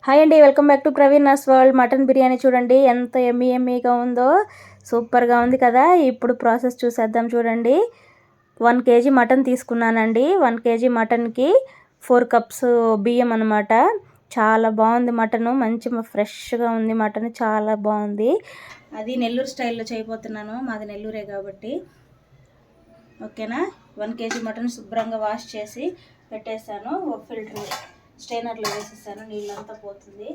Hi అండి, welcome back to Praveen's world. Mutton biryani చూడండి ఎంత ఎమ్మీగా ఉందో, సూపర్గా ఉంది కదా. ఇప్పుడు ప్రాసెస్ చూసేద్దాం. చూడండి, 1 kg మటన్ తీసుకున్నానండి. 1 kg మటన్కి 4 cups బియ్యం అనమాట. చాలా బాగుంది మటను, మంచి ఫ్రెష్గా ఉంది మటన్, చాలా బాగుంది. అది నెల్లూరు స్టైల్లో చేయబోతున్నాను, మాది నెల్లూరే కాబట్టి. ఓకేనా. 1 kg మటన్ శుభ్రంగా వాష్ చేసి పెట్టేశాను. ఫిల్టర్ స్ట్రైనర్లో వేసేసాను, నీళ్ళంతా పోతుంది.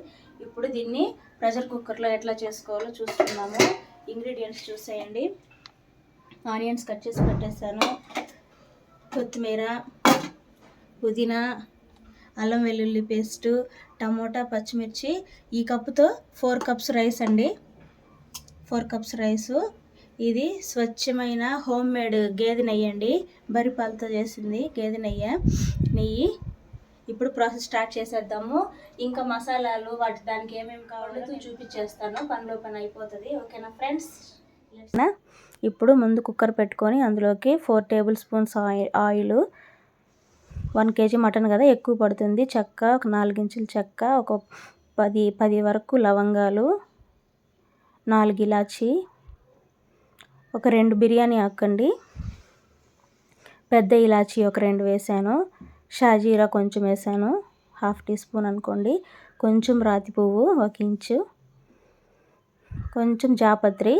ఇప్పుడు దీన్ని ప్రెషర్ కుక్కర్లో ఎట్లా చేసుకోవాలో చూస్తున్నాము. ఇంగ్రీడియంట్స్ చూసేయండి. ఆనియన్స్ కట్ చేసి పెట్టేశాను, కొత్తిమీర, పుదీనా, అల్లం వెల్లుల్లి పేస్టు, టమోటా, పచ్చిమిర్చి. ఈ కప్పుతో 4 cups రైస్ అండి, 4 cups రైసు. ఇది స్వచ్ఛమైన హోమ్ మేడ్ గేదె నెయ్యి అండి, బరిపాలతో చేసింది గేదె నెయ్యి. ఇప్పుడు ప్రాసెస్ స్టార్ట్ చేసేద్దాము. ఇంకా మసాలాలు దానికి ఏమేమి కావాలో చూపించేస్తాను, పనిలో పని అయిపోతుంది. ఓకేనా ఫ్రెండ్స్. ఇప్పుడు ముందు కుక్కర్ పెట్టుకొని అందులోకి 4 tablespoons ఆయిల్. 1 kg మటన్ కదా, ఎక్కువ పడుతుంది. చెక్క, ఒక 4 ఇంచుల చెక్క, ఒక 10 వరకు లవంగాలు, 4 ఇలాచి, ఒక 2 బిర్యానీ ఆకండి, పెద్ద ఇలాచి ఒక 2 వేసాను, షాజీరా కొంచెం వేసాను, 1/2 teaspoon అనుకోండి, కొంచెం రాతి పువ్వు 1 ఇంచు, కొంచెం జాపత్రి.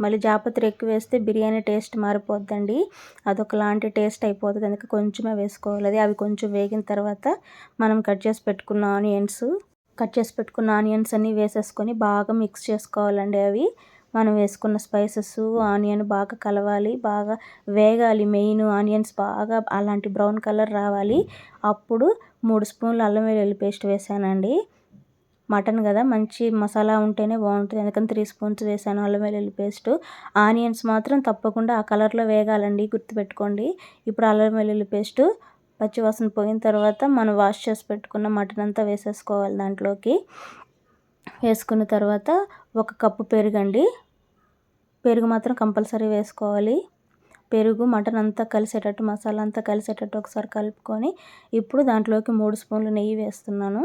మళ్ళీ జాపత్రి ఎక్కువ వేస్తే బిర్యానీ టేస్ట్ మారిపోద్దండి, అదొకలాంటి టేస్ట్ అయిపోతుంది. అందుకే కొంచెమే వేసుకోవాలి. అవి కొంచెం వేగిన తర్వాత మనం కట్ చేసి పెట్టుకున్న ఆనియన్స్ అన్నీ వేసేసుకొని బాగా మిక్స్ చేసుకోవాలండి. అవి మనం వేసుకున్న స్పైసెస్, ఆనియన్ బాగా కలవాలి, బాగా వేగాలి. మెయిన్ ఆనియన్స్ బాగా అలాంటి బ్రౌన్ కలర్ రావాలి. అప్పుడు 3 స్పూన్లు అల్లం వెల్లుల్లి పేస్ట్ వేసానండి. మటన్ కదా, మంచి మసాలా ఉంటేనే బాగుంటుంది, అందుకని 3 స్పూన్స్ వేసాను అల్లం వెల్లుల్లి పేస్టు. ఆనియన్స్ మాత్రం తప్పకుండా ఆ కలర్లో వేగాలండి, గుర్తుపెట్టుకోండి. ఇప్పుడు అల్లం వెల్లుల్లి పేస్టు పచ్చివాసన పోయిన తర్వాత మనం వాష్ చేసి పెట్టుకున్న మటన్ అంతా వేసేసుకోవాలి. దాంట్లోకి వేసుకున్న తర్వాత 1 కప్పు పెరుగండి, పెరుగు మాత్రం కంపల్సరీ వేసుకోవాలి. పెరుగు మటన్ అంతా కలిసేటట్టు, మసాలా అంతా కలిసేటట్టు ఒకసారి కలుపుకొని ఇప్పుడు దాంట్లోకి 3 స్పూన్లు నెయ్యి వేస్తున్నాను.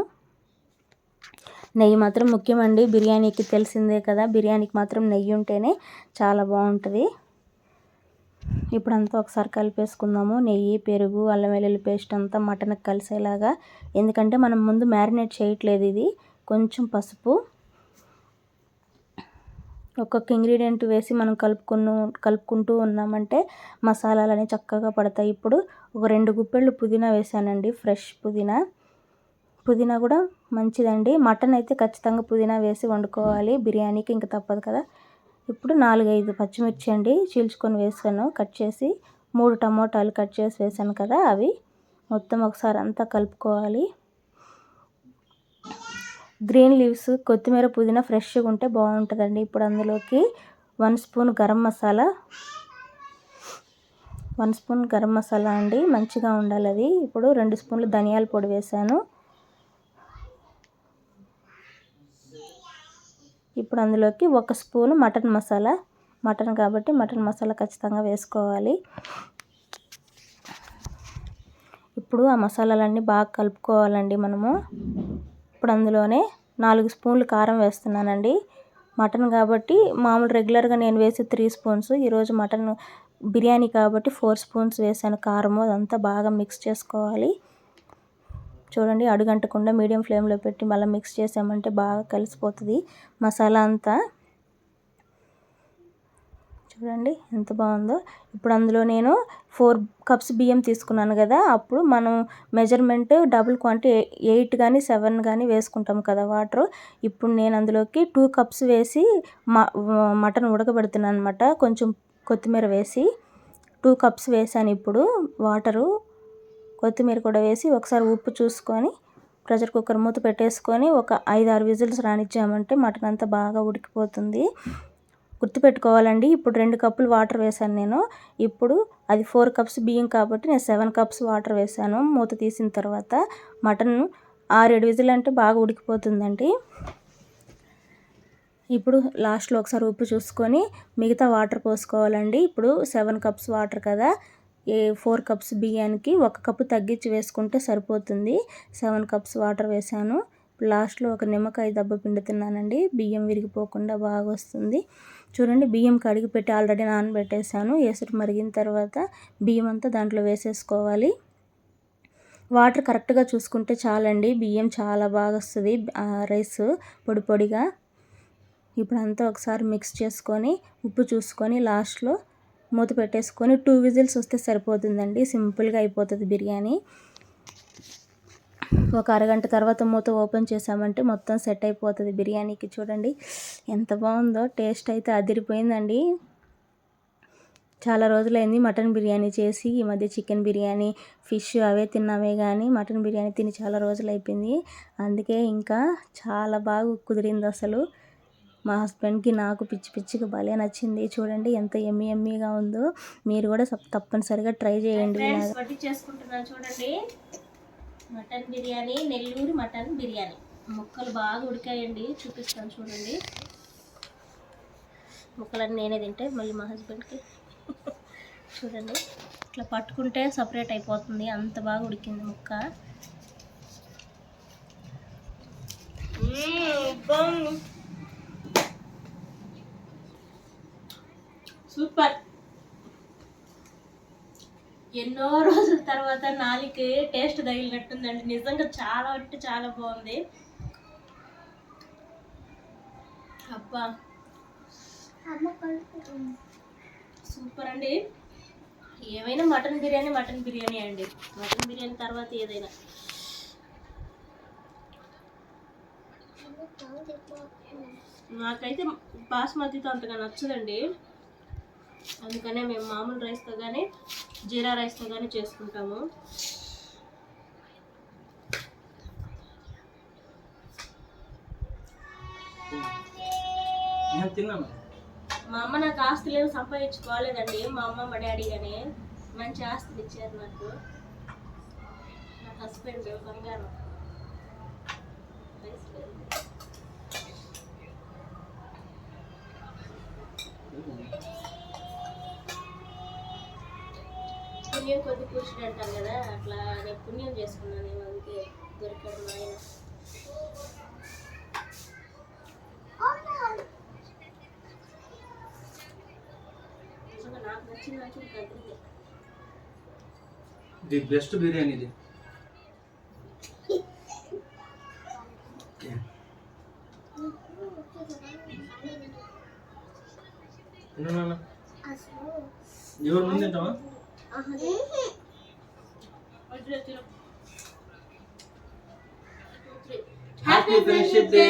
నెయ్యి మాత్రం ముఖ్యమండి బిర్యానీకి, తెలిసిందే కదా. బిర్యానీకి మాత్రం నెయ్యి ఉంటేనే చాలా బాగుంటుంది. ఇప్పుడు అంతా ఒకసారి కలిపేసుకుందాము. నెయ్యి, పెరుగు, అల్లం వెల్లుల్లి పేస్ట్ అంతా మటన్కి కలిసేలాగా. ఎందుకంటే మనం ముందు మ్యారినేట్ చేయట్లేదు. ఇది కొంచెం ఒక్కొక్క ఇంగ్రీడియంట్ వేసి మనం కలుపుకుంటూ ఉన్నామంటే మసాలాలని చక్కగా పడతాయి. ఇప్పుడు ఒక 2 గుప్పెళ్ళు పుదీనా వేసానండి, ఫ్రెష్ పుదీనా కూడా మంచిదండి. మటన్ అయితే ఖచ్చితంగా పుదీనా వేసి వండుకోవాలి బిర్యానీకి, ఇంకా తప్పదు కదా. ఇప్పుడు 4-5 పచ్చిమిర్చి అండి, చీల్చుకొని వేసాను కట్ చేసి. 3 టమోటాలు కట్ చేసి వేసాను కదా, అవి మొత్తం ఒకసారి అంతా కలుపుకోవాలి. గ్రీన్ లీవ్స్, కొత్తిమీర, పుదీనా ఫ్రెష్గా ఉంటే బాగుంటుందండి. ఇప్పుడు అందులోకి 1 స్పూన్ గరం మసాలా అండి, మంచిగా ఉండాలి అది. ఇప్పుడు 2 స్పూన్లు ధనియాల పొడి వేసాను. ఇప్పుడు అందులోకి 1 స్పూన్ మటన్ కాబట్టి మటన్ మసాలా ఖచ్చితంగా వేసుకోవాలి. ఇప్పుడు ఆ మసాలాలన్నీ బాగా కలుపుకోవాలండి మనము. ఇప్పుడు అందులోనే 4 స్పూన్లు కారం వేస్తున్నానండి. మటన్ కాబట్టి మామూలు రెగ్యులర్గా నేను వేసి 3 స్పూన్స్, ఈరోజు మటన్ బిర్యానీ కాబట్టి 4 స్పూన్స్ వేసాను కారము. అదంతా బాగా మిక్స్ చేసుకోవాలి. చూడండి, అడుగంటకుండా మీడియం ఫ్లేమ్లో పెట్టి మళ్ళీ మిక్స్ చేసామంటే బాగా కలిసిపోతుంది మసాలా అంతా. చూడండి ఎంత బాగుందో. ఇప్పుడు అందులో నేను 4 cups బియ్యం తీసుకున్నాను కదా, అప్పుడు మనం మెజర్మెంట్ డబుల్ క్వాంటిటీ 8 కానీ 7 కానీ వేసుకుంటాం కదా వాటర్. ఇప్పుడు నేను అందులోకి 2 cups వేసి మటన్ ఉడకబెడుతున్నాను అనమాట. కొంచెం కొత్తిమీర వేసి 2 cups వేసాను. ఇప్పుడు వాటరు, కొత్తిమీర కూడా వేసి ఒకసారి ఉప్పు చూసుకొని ప్రెషర్ కుక్కర్ మూత పెట్టేసుకొని ఒక 5-6 విజిల్స్ రానిచ్చామంటే మటన్ అంతా బాగా ఉడికిపోతుంది. గుర్తుపెట్టుకోవాలండి. ఇప్పుడు 2 కప్పులు వాటర్ వేసాను నేను. ఇప్పుడు అది 4 cups బియ్యం కాబట్టి నేను 7 cups వాటర్ వేసాను. మూత తీసిన తర్వాత మటన్ 6-7 విజిల్ అంటే బాగా ఉడికిపోతుందండి. ఇప్పుడు లాస్ట్లో ఒకసారి ఉప్పు చూసుకొని మిగతా వాటర్ పోసుకోవాలండి. ఇప్పుడు 7 cups వాటర్ కదా, 4 కప్స్ బియ్యానికి 1 కప్పు తగ్గించి వేసుకుంటే సరిపోతుంది. 7 కప్స్ వాటర్ వేసాను. లాస్ట్లో ఒక నిమ్మకాయ దెబ్బ పిండుతున్నానండి, బియ్యం విరిగిపోకుండా బాగా వస్తుంది. చూడండి, బియ్యం కడిగి పెట్టి ఆల్రెడీ నానబెట్టేసాను. ఎసురు మరిగిన తర్వాత బియ్యం అంతా దాంట్లో వేసేసుకోవాలి. వాటర్ కరెక్ట్గా చూసుకుంటే చాలండి, బియ్యం చాలా బాగా వస్తుంది, రైస్ పొడి పొడిగా. ఇప్పుడు అంతా ఒకసారి మిక్స్ చేసుకొని ఉప్పు చూసుకొని లాస్ట్లో మూత పెట్టేసుకొని 2 విజిల్స్ వస్తే సరిపోతుందండి. సింపుల్గా అయిపోతుంది బిర్యానీ. ఒక అరగంట తర్వాత మూత ఓపెన్ చేసామంటే మొత్తం సెట్ అయిపోతుంది బిర్యానీకి. చూడండి ఎంత బాగుందో, టేస్ట్ అయితే అదిరిపోయిందండి. చాలా రోజులైంది మటన్ బిర్యానీ చేసి. ఈ మధ్య చికెన్ బిర్యానీ, ఫిష్ అవే తిన్నామే కానీ మటన్ బిర్యానీ తిని చాలా రోజులు అయిపోయింది. అందుకే ఇంకా చాలా బాగా కుదిరింది అసలు. మా హస్బెండ్కి నాకు పిచ్చి పిచ్చిగా భలే నచ్చింది. చూడండి ఎంత ఎమ్మీగా ఉందో. మీరు కూడా తప్పనిసరిగా ట్రై చేయండి. వడ్డీ చేసుకుంటున్నాను చూడండి, మటన్ బిర్యానీ, నెల్లూరు మటన్ బిర్యానీ. ముక్కలు బాగా ఉడికాయండి, చూపిస్తాను చూడండి. ముక్కలన్నీ నేనే తింటే మళ్ళీ మా హస్బెండ్కి. చూడండి ఇట్లా పట్టుకుంటే సపరేట్ అయిపోతుంది, అంత బాగా ఉడికింది ముక్క. సూపర్. ఎన్నో రోజుల తర్వాత నాలుగు టేస్ట్ తగిలినట్టుందండి, నిజంగా చాలా అంటే చాలా బాగుంది. అబ్బా సూపర్ అండి. ఏమైనా మటన్ బిర్యానీ అండి. మటన్ బిర్యానీ తర్వాత ఏదైనా. నాకైతే బాస్మతితో అంతగా నచ్చదండి, అందుకనే మేము మామూలు రైస్తో కానీ జీరా రైస్తో కానీ చేసుకుంటాము. మా అమ్మ నాకు ఆస్తులు ఏమి సంపాదించుకోలేదండి, మా అమ్మ మా డాడీ కానీ మంచి ఆస్తులు ఇచ్చారు నాకు. నా హస్బెండ్ బంగారం. పుణ్యం కొద్ది పురుషుడు అంటారు కదా, అట్లా నేను పుణ్యం చేసుకున్నాను. నేను అందుకే దొరికాడు మా ఆయన. నాకు నచ్చిన ది బెస్ట్ బిర్యానీ ఇది. ఎవరు ముందు తింటావా? Happy friendship day.